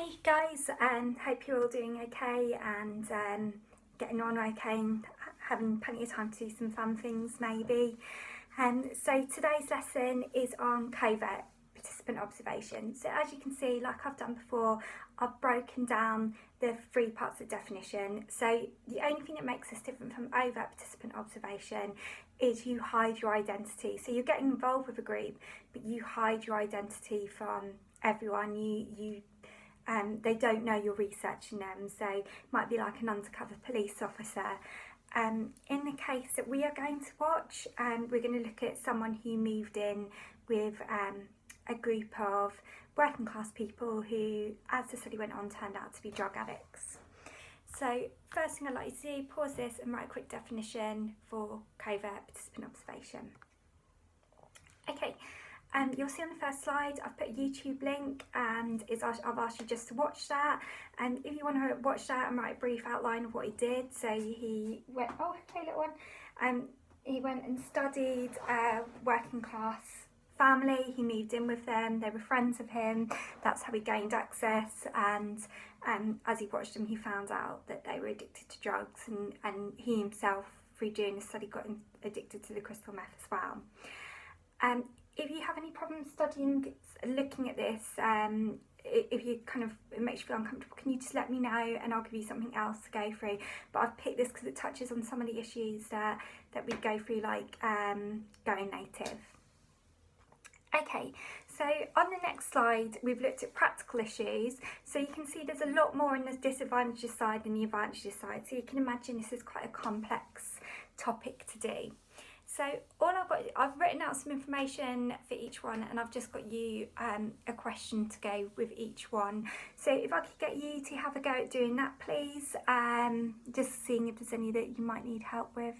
Hey guys, hope you're all doing okay and getting on okay and having plenty of time to do some fun things maybe. So today's lesson is on covert participant observation. So as you can see, like I've done before, I've broken down the three parts of the definition. So the only thing that makes this different from overt participant observation is you hide your identity. So you're getting involved with a group, but you hide your identity from everyone. They don't know you're researching them, so it might be like an undercover police officer. In the case that we are going to watch, we're going to look at someone who moved in with a group of working class people who, as the study went on, turned out to be drug addicts. So first thing I'd like you to do, pause this and write a quick definition for covert participant observation. Okay. You'll see on the first slide I've put a YouTube link and I've asked you just to watch that, and if you want to watch that and write a brief outline of what he did. So he went, oh hey little one, he went and studied a working class family, he moved in with them, they were friends of him, that's how he gained access, and as he watched them he found out that they were addicted to drugs, and he himself, through doing the study, got addicted to the crystal meth as well. If you have any problems looking at this, if you it makes you feel uncomfortable, can you just let me know and I'll give you something else to go through. But I've picked this because it touches on some of the issues that we go through, like going native. Okay, so on the next slide we've looked at practical issues. So you can see there's a lot more on the disadvantages side than the advantages side. So you can imagine this is quite a complex topic to do. So I've written out some information for each one, and I've just got you a question to go with each one. So if I could get you to have a go at doing that, please, just seeing if there's any that you might need help with.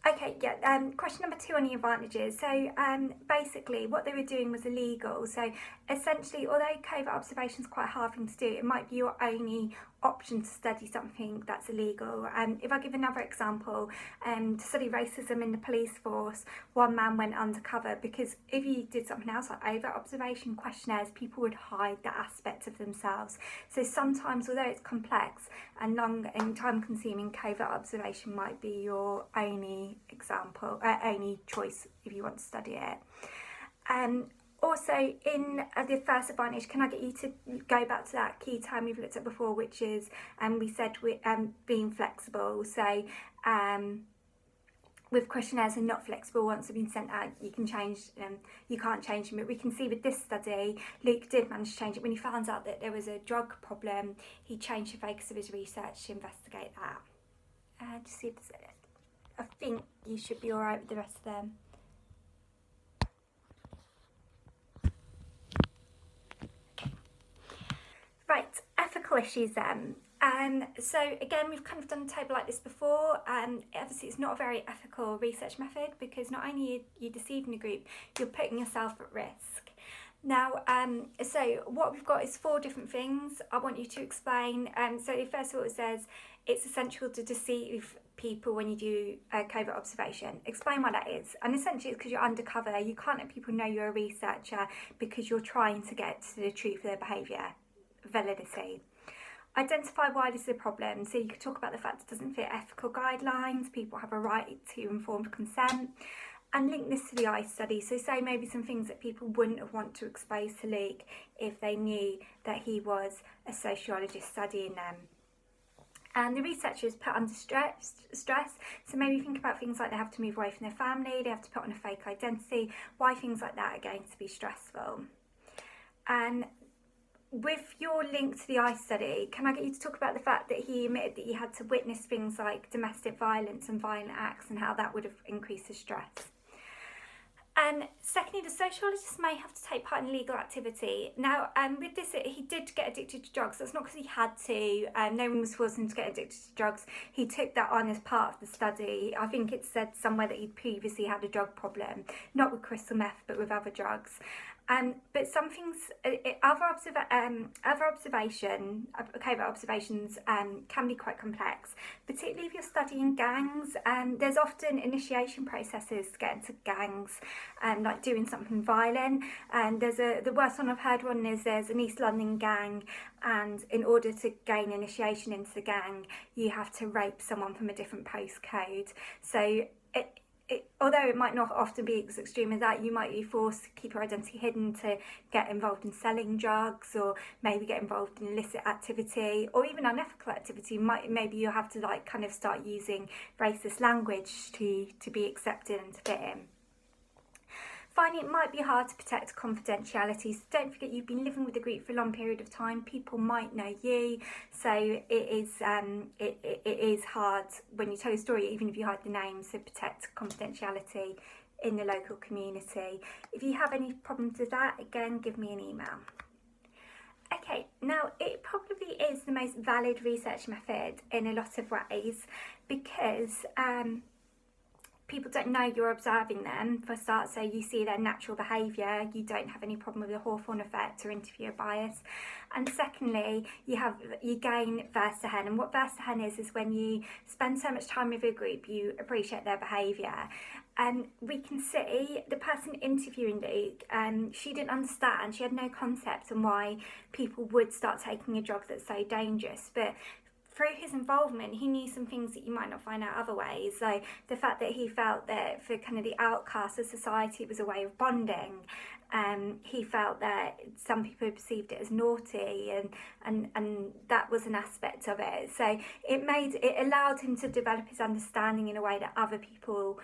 Okay, yeah, question number 2 on the advantages. So basically what they were doing was illegal. So essentially, although covert observation is quite a hard thing to do, it might be your only option to study something that's illegal. If I give another example, to study racism in the police force, one man went undercover because if you did something else like overt observation questionnaires, people would hide that aspect of themselves. So sometimes, although it's complex and long and time consuming, covert observation might be your only example, only choice if you want to study it. Also, in the first advantage, can I get you to go back to that key term we've looked at before, which is, we said being flexible. So with questionnaires are not flexible. Once they've been sent out, you can change them, you can't change them. But we can see with this study, Luke did manage to change it. When he found out that there was a drug problem, he changed the focus of his research to investigate that. Just see if there's it. I think you should be alright with the rest of them. Right, ethical issues then. So again, we've kind of done a table like this before. Obviously it's not a very ethical research method because not only are you deceiving the group, you're putting yourself at risk. Now, so what we've got is 4 different things I want you to explain. So first of all, it says it's essential to deceive people when you do a covert observation. Explain what that is. And essentially it's because you're undercover. You can't let people know you're a researcher because you're trying to get to the truth of their behaviour. Validity. Identify why this is a problem. So you could talk about the fact it doesn't fit ethical guidelines, people have a right to informed consent, and link this to the ICE study. So say maybe some things that people wouldn't have wanted to expose to Luke if they knew that he was a sociologist studying them. And the researchers put under stress, so maybe think about things like they have to move away from their family, they have to put on a fake identity, why things like that are going to be stressful. And with your link to the ICE study, can I get you to talk about the fact that he admitted that he had to witness things like domestic violence and violent acts and how that would have increased his stress? And secondly, the sociologist may have to take part in legal activity. Now, with this, he did get addicted to drugs. That's not because he had to. No one was forcing him to get addicted to drugs. He took that on as part of the study. I think it said somewhere that he'd previously had a drug problem, not with crystal meth, but with other drugs. But some things, covert observations can be quite complex, particularly if you're studying gangs. There's often initiation processes to get into gangs, like doing something violent. And the worst one I've heard one is there's an East London gang, and in order to gain initiation into the gang, you have to rape someone from a different postcode. So although it might not often be as extreme as that, you might be forced to keep your identity hidden to get involved in selling drugs, or maybe get involved in illicit activity, or even unethical activity. Maybe you have to like kind of start using racist language to be accepted and to fit in. Finally, it might be hard to protect confidentiality, so don't forget you've been living with the group for a long period of time. People might know you, so it is hard when you tell your story, even if you hide the name, so protect confidentiality in the local community. If you have any problems with that, again, give me an email. Okay, now it probably is the most valid research method in a lot of ways, because people don't know you're observing them, for a start, so you see their natural behaviour, you don't have any problem with the Hawthorne effect or interviewer bias. And secondly, you gain Verstehen, and what Verstehen is when you spend so much time with a group, you appreciate their behaviour. And we can see the person interviewing Luke, she didn't understand, she had no concept on why people would start taking a drug that's so dangerous, but through his involvement, he knew some things that you might not find out other ways. So the fact that he felt that for kind of the outcasts of society, it was a way of bonding. He felt that some people perceived it as naughty, and that was an aspect of it. So it allowed him to develop his understanding in a way that other people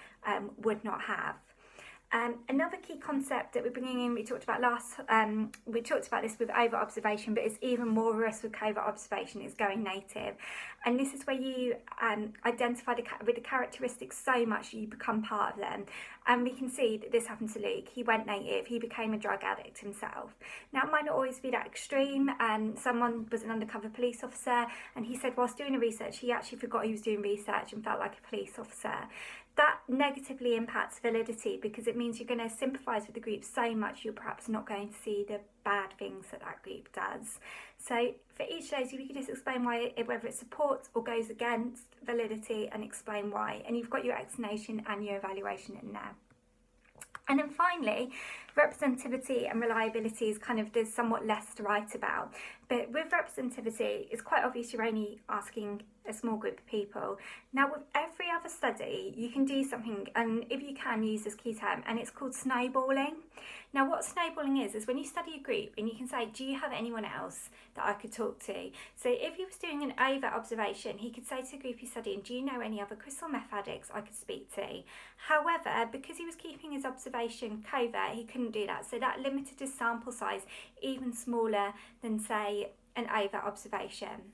would not have. Another key concept that we're bringing in, we talked about this with over observation, but it's even more risk with covert observation, is going native. And this is where you identify with the characteristics so much that you become part of them. And we can see that this happened to Luke. He went native, he became a drug addict himself. Now, it might not always be that extreme. Someone was an undercover police officer, and he said whilst doing the research, he actually forgot he was doing research and felt like a police officer. That negatively impacts validity, because it means you're going to sympathise with the group so much you're perhaps not going to see the bad things that group does. So for each of those, you can just explain why, whether it supports or goes against validity, and explain why. And you've got your explanation and your evaluation in there. And then finally, representativity and reliability is there's somewhat less to write about. But with representativity, it's quite obvious you're only asking a small group of people. Now, with every other study, you can do something, and if you can, use this key term, and it's called snowballing. Now, what snowballing is when you study a group and you can say, do you have anyone else that I could talk to? So if he was doing an over observation, he could say to the group he's studying, do you know any other crystal meth addicts I could speak to? However, because he was keeping his observation covert, he couldn't do that. So that limited his sample size even smaller than, say, an over observation.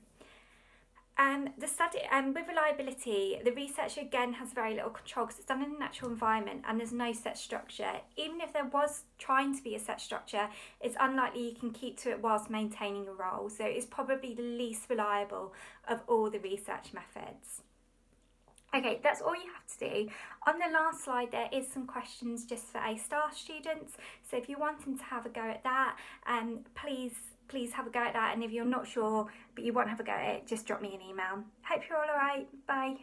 The study, with reliability, the research again has very little control, because it's done in a natural environment and there's no set structure. Even if there was trying to be a set structure, it's unlikely you can keep to it whilst maintaining a role. So it's probably the least reliable of all the research methods. Okay, that's all you have to do. On the last slide, there is some questions just for A-star students. So if you're wanting to have a go at that, please have a go at that. And if you're not sure, but you want to have a go at it, just drop me an email. Hope you're all alright. Bye.